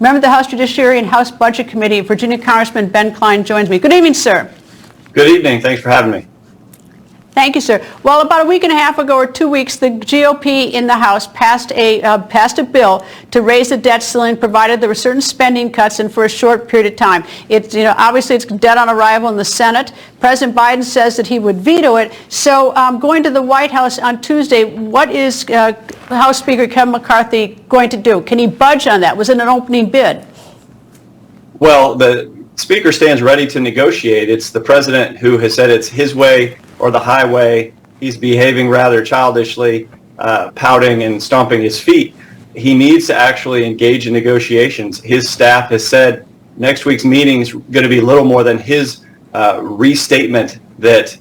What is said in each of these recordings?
member of the House Judiciary and House Budget Committee. Virginia Congressman Ben Cline joins me. Good evening, sir. Good evening. Thanks for having me. Thank you, sir. Well, about a week and a half ago or 2 weeks, the GOP in the House passed a bill to raise the debt ceiling, provided there were certain spending cuts and for a short period of time. It's, obviously it's dead on arrival in the Senate. President Biden says that he would veto it. So going to the White House on Tuesday, what is House Speaker Kevin McCarthy going to do? Can he budge on that? Was it an opening bid? Well, the Speaker stands ready to negotiate. It's the president who has said it's his way or the highway. He's behaving rather childishly, pouting and stomping his feet. He needs to actually engage in negotiations. His staff has said next week's meeting is going to be little more than his restatement that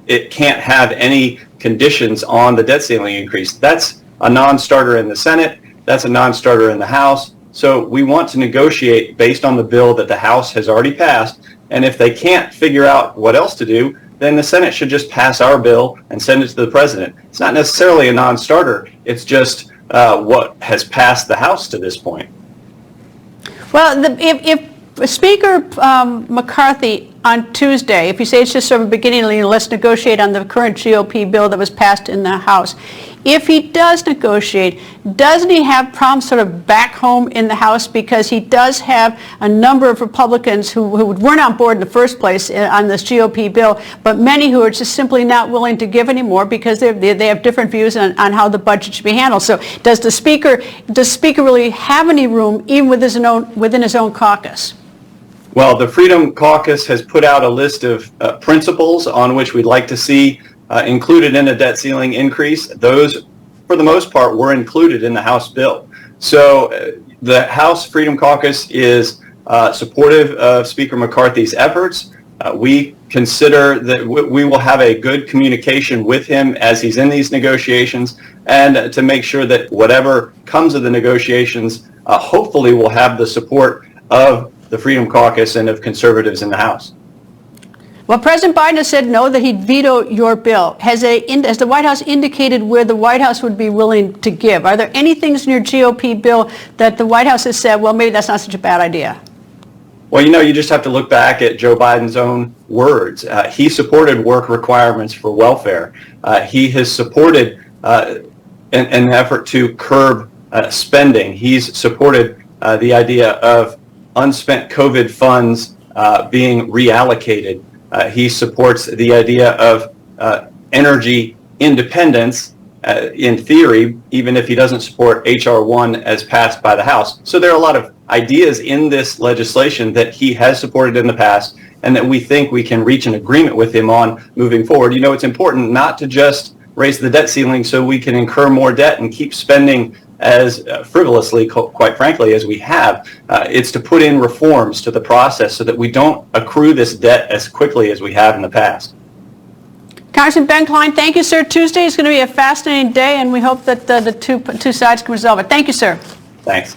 it can't have any conditions on the debt ceiling increase. That's a non-starter in the Senate. That's a non-starter in the House. So we want to negotiate based on the bill that the House has already passed. And if they can't figure out what else to do, then the Senate should just pass our bill and send it to the president. It's not necessarily a non-starter. It's just what has passed the House to this point. Well, if Speaker McCarthy on Tuesday, if you say it's just sort of a beginning, let's negotiate on the current GOP bill that was passed in the House. If he does negotiate, doesn't he have problems sort of back home in the House, because he does have a number of Republicans who weren't on board in the first place on this GOP bill, but many who are just simply not willing to give anymore because they have different views on how the budget should be handled. So does the Speaker really have any room even within his own caucus? Well, the Freedom Caucus has put out a list of principles on which we'd like to see included in a debt ceiling increase. Those, for the most part, were included in the House bill. So the House Freedom Caucus is supportive of Speaker McCarthy's efforts. We consider that we will have a good communication with him as he's in these negotiations, and to make sure that whatever comes of the negotiations hopefully will have the support of the Freedom Caucus and of conservatives in the House. Well, President Biden has said no, that he'd veto your bill. Has the White House indicated where the White House would be willing to give? Are there any things in your GOP bill that the White House has said, well, maybe that's not such a bad idea? Well, you just have to look back at Joe Biden's own words. He supported work requirements for welfare. He has supported an effort to curb spending. He's supported the idea of unspent COVID funds being reallocated. He supports the idea of energy independence in theory, even if he doesn't support H.R. 1 as passed by the House. So there are a lot of ideas in this legislation that he has supported in the past and that we think we can reach an agreement with him on moving forward. It's important not to just raise the debt ceiling so we can incur more debt and keep spending as frivolously, quite frankly, as we have. It's to put in reforms to the process so that we don't accrue this debt as quickly as we have in the past. Congressman Ben Cline, thank you, sir. Tuesday is going to be a fascinating day, and we hope that the two sides can resolve it. Thank you, sir. Thanks.